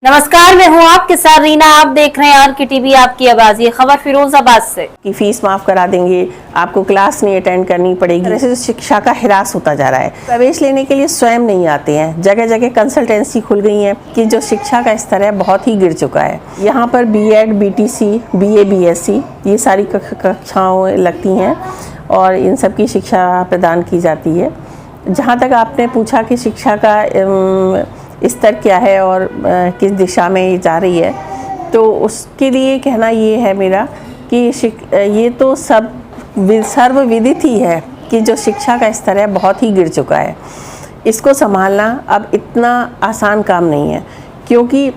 नमस्कार, मैं हूं आपके साथ रीना। आप देख रहे हैं आर के टीवी आपकी आवाज। ये खबर फिरोजाबाद से कि फीस माफ करा देंगे, आपको क्लास नहीं अटेंड करनी पड़ेगी। ऐसे जो शिक्षा का हिरास होता जा रहा है। प्रवेश लेने के लिए स्वयं नहीं आते हैं। जगह जगह कंसल्टेंसी खुल गई है कि जो शिक्षा का स्तर है बहुत ही गिर चुका है। यहाँ पर बीएड, बीटीसी, बीए, बीएससी ये सारी कक्षाएं लगती हैं और इन सब की शिक्षा प्रदान की जाती है। जहाँ तक आपने पूछा कि शिक्षा का स्तर क्या है और किस दिशा में ये जा रही है, तो उसके लिए कहना ये है मेरा कि ये तो सर्वविदित ही है कि जो शिक्षा का स्तर है बहुत ही गिर चुका है। इसको संभालना अब इतना आसान काम नहीं है, क्योंकि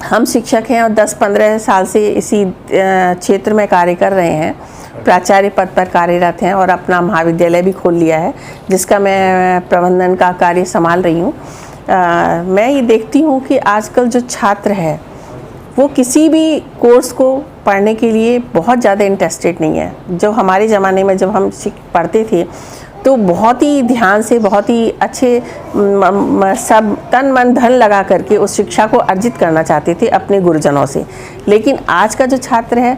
हम शिक्षक हैं और 10-15 साल से इसी क्षेत्र में कार्य कर रहे हैं, प्राचार्य पद पर कार्यरत हैं और अपना महाविद्यालय भी खोल लिया है जिसका मैं प्रबंधन का कार्य संभाल रही हूँ। मैं ये देखती हूँ कि आजकल जो छात्र है वो किसी भी कोर्स को पढ़ने के लिए बहुत ज़्यादा इंटरेस्टेड नहीं है। जो हमारे ज़माने में जब हम पढ़ते थे तो बहुत ही ध्यान से, बहुत ही अच्छे सब तन मन धन लगा करके उस शिक्षा को अर्जित करना चाहते थे अपने गुरुजनों से। लेकिन आज का जो छात्र है,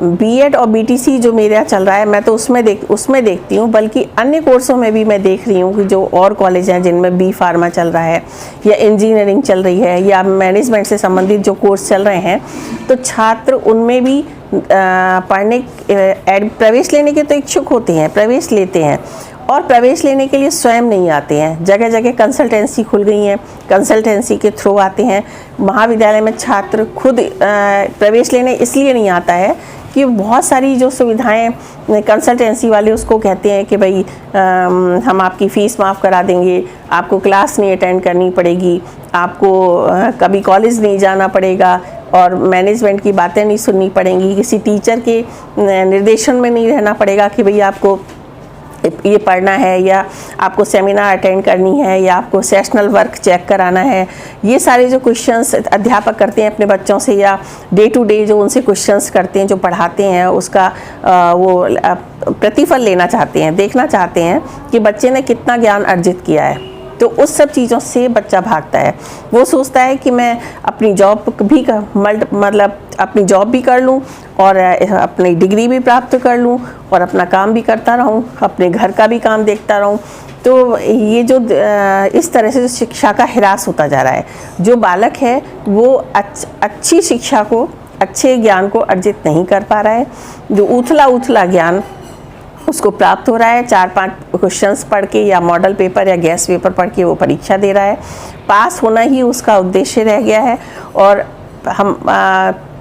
बीएड और बीटीसी जो मेरा चल रहा है, मैं तो उसमें देखती हूँ, बल्कि अन्य कोर्सों में भी मैं देख रही हूँ कि जो और कॉलेज हैं जिनमें बी फार्मा चल रहा है या इंजीनियरिंग चल रही है या मैनेजमेंट से संबंधित जो कोर्स चल रहे हैं, तो छात्र उनमें भी प्रवेश लेने के तो इच्छुक होते हैं, प्रवेश लेते हैं और प्रवेश लेने के लिए स्वयं नहीं आते हैं। जगह जगह कंसल्टेंसी खुल गई हैं, कंसल्टेंसी के थ्रू आते हैं। महाविद्यालय में छात्र खुद प्रवेश लेने इसलिए नहीं आता है कि बहुत सारी जो सुविधाएं कंसल्टेंसी वाले उसको कहते हैं कि भाई हम आपकी फ़ीस माफ़ करा देंगे, आपको क्लास नहीं अटेंड करनी पड़ेगी, आपको कभी कॉलेज नहीं जाना पड़ेगा और मैनेजमेंट की बातें नहीं सुननी पड़ेंगी, किसी टीचर के निर्देशन में नहीं रहना पड़ेगा कि भाई आपको ये पढ़ना है या आपको सेमिनार अटेंड करनी है या आपको सेशनल वर्क चेक कराना है। ये सारे जो क्वेश्चंस अध्यापक करते हैं अपने बच्चों से या डे टू डे जो उनसे क्वेश्चंस करते हैं, जो पढ़ाते हैं, उसका वो प्रतिफल लेना चाहते हैं, देखना चाहते हैं कि बच्चे ने कितना ज्ञान अर्जित किया है। तो उस सब चीज़ों से बच्चा भागता है। वो सोचता है कि मैं अपनी जॉब भी अपनी जॉब भी कर लूं और अपनी डिग्री भी प्राप्त कर लूं और अपना काम भी करता रहूं, अपने घर का भी काम देखता रहूं। तो ये जो इस तरह से जो शिक्षा का हिरास होता जा रहा है, जो बालक है वो अच्छी शिक्षा को, अच्छे ज्ञान को अर्जित नहीं कर पा रहा है। जो उथला ज्ञान उसको प्राप्त हो रहा है, 4-5 क्वेश्चंस पढ़ के या मॉडल पेपर या गैस पेपर पढ़ के वो परीक्षा दे रहा है। पास होना ही उसका उद्देश्य रह गया है। और हम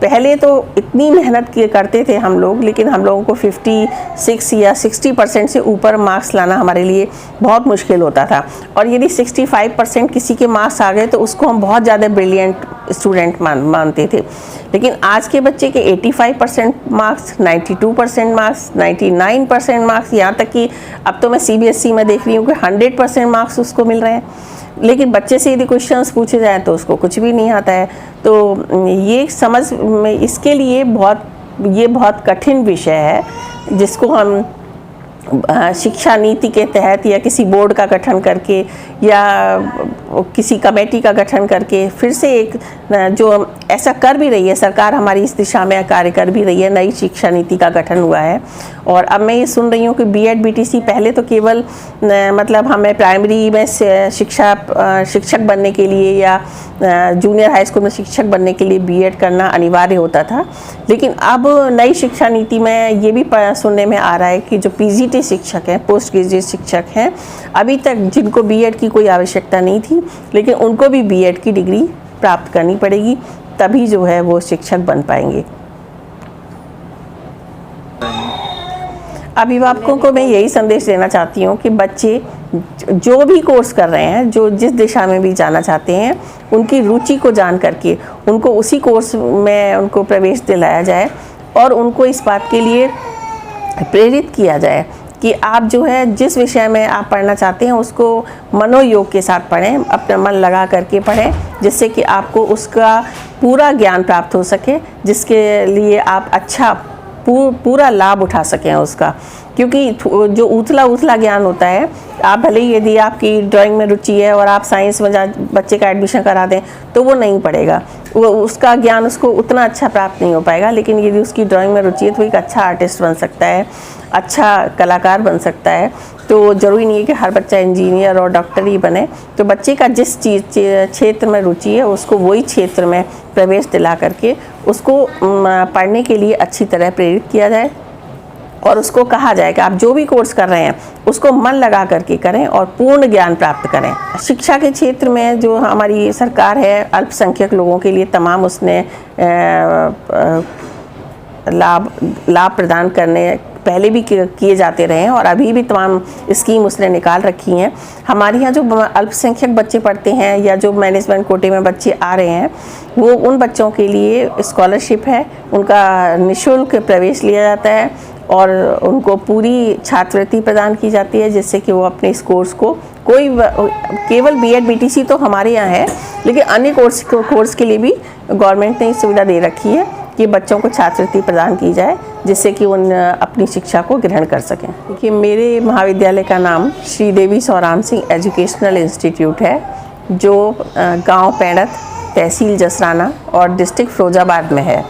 पहले तो इतनी मेहनत करते थे हम लोग, लेकिन हम लोगों को 56 या 60% से ऊपर मार्क्स लाना हमारे लिए बहुत मुश्किल होता था। और यदि 65% किसी के मार्क्स आ गए तो उसको हम बहुत ज़्यादा ब्रिलियंट स्टूडेंट मानते थे। लेकिन आज के बच्चे के 85% मार्क्स, 92% मार्क्स, 99% मार्क्स, यहाँ तक कि अब तो मैं सीबीएसई में देख रही हूँ कि 100% मार्क्स उसको मिल रहे हैं। लेकिन बच्चे से यदि क्वेश्चंस पूछे जाएँ तो उसको कुछ भी नहीं आता है। तो ये समझ में इसके लिए बहुत कठिन विषय है, जिसको हम शिक्षा नीति के तहत या किसी बोर्ड का गठन करके या किसी कमेटी का गठन करके फिर से एक जो ऐसा कर भी रही है सरकार, हमारी इस दिशा में कार्य कर भी रही है। नई शिक्षा नीति का गठन हुआ है और अब मैं ये सुन रही हूँ कि बीएड, बीटीसी पहले तो केवल हमें प्राइमरी में शिक्षक बनने के लिए या जूनियर हाई स्कूल में शिक्षक बनने के लिए बीएड करना अनिवार्य होता था। लेकिन अब नई शिक्षा नीति में ये भी सुनने में आ रहा है कि जो पीजीटी शिक्षक हैं, पोस्ट ग्रेजुएट शिक्षक हैं, अभी तक जिनको बीएड की कोई आवश्यकता नहीं थी, लेकिन उनको भी बीएड की डिग्री प्राप्त करनी पड़ेगी, तभी जो है वो शिक्षक बन पाएंगे। अभिभावकों को मैं यही संदेश देना चाहती हूँ कि बच्चे जो भी कोर्स कर रहे हैं, जो जिस दिशा में भी जाना चाहते हैं, उनकी रुचि को जान करके उनको उसी कोर्स में उनको प्रवेश दिलाया जाए और उनको इस बात के लिए प्रेरित किया जाए कि आप जो है जिस विषय में आप पढ़ना चाहते हैं उसको मनोयोग के साथ पढ़ें, अपना मन लगा करके पढ़ें, जिससे कि आपको उसका पूरा ज्ञान प्राप्त हो सके, जिसके लिए आप अच्छा पूरा लाभ उठा सकें उसका। क्योंकि जो उथला ज्ञान होता है, आप भले ही यदि आपकी ड्राइंग में रुचि है और आप साइंस में बच्चे का एडमिशन करा दें तो वो नहीं पढ़ेगा, वो उसका ज्ञान उसको उतना अच्छा प्राप्त नहीं हो पाएगा। लेकिन यदि उसकी ड्राइंग में रुचि है तो एक अच्छा आर्टिस्ट बन सकता है, अच्छा कलाकार बन सकता है। तो ज़रूरी नहीं है कि हर बच्चा इंजीनियर और डॉक्टर ही बने। तो बच्चे का जिस क्षेत्र में रुचि है उसको वही क्षेत्र में प्रवेश दिला करके उसको पढ़ने के लिए अच्छी तरह प्रेरित किया जाए और उसको कहा जाए कि आप जो भी कोर्स कर रहे हैं उसको मन लगा करके करें और पूर्ण ज्ञान प्राप्त करें। शिक्षा के क्षेत्र में जो हमारी सरकार है, अल्पसंख्यक लोगों के लिए तमाम उसने लाभ प्रदान करने पहले भी किए जाते रहे हैं और अभी भी तमाम स्कीम उसने निकाल रखी हैं। हमारे यहाँ जो अल्पसंख्यक बच्चे पढ़ते हैं या जो मैनेजमेंट कोटे में बच्चे आ रहे हैं, वो उन बच्चों के लिए स्कॉलरशिप है, उनका निःशुल्क प्रवेश लिया जाता है और उनको पूरी छात्रवृत्ति प्रदान की जाती है, जिससे कि वो अपने इस कोर्स को केवल बीएड बीटीसी तो हमारे यहाँ है, लेकिन अन्य कोर्स के लिए भी गवर्नमेंट ने सुविधा दे रखी है कि बच्चों को छात्रवृत्ति प्रदान की जाए, जिससे कि उन अपनी शिक्षा को ग्रहण कर सकें। देखिए, मेरे महाविद्यालय का नाम श्री देवी सौराम सिंह एजुकेशनल इंस्टीट्यूट है, जो गांव पेड़त, तहसील जसराना और डिस्ट्रिक्ट फिरोजाबाद में है।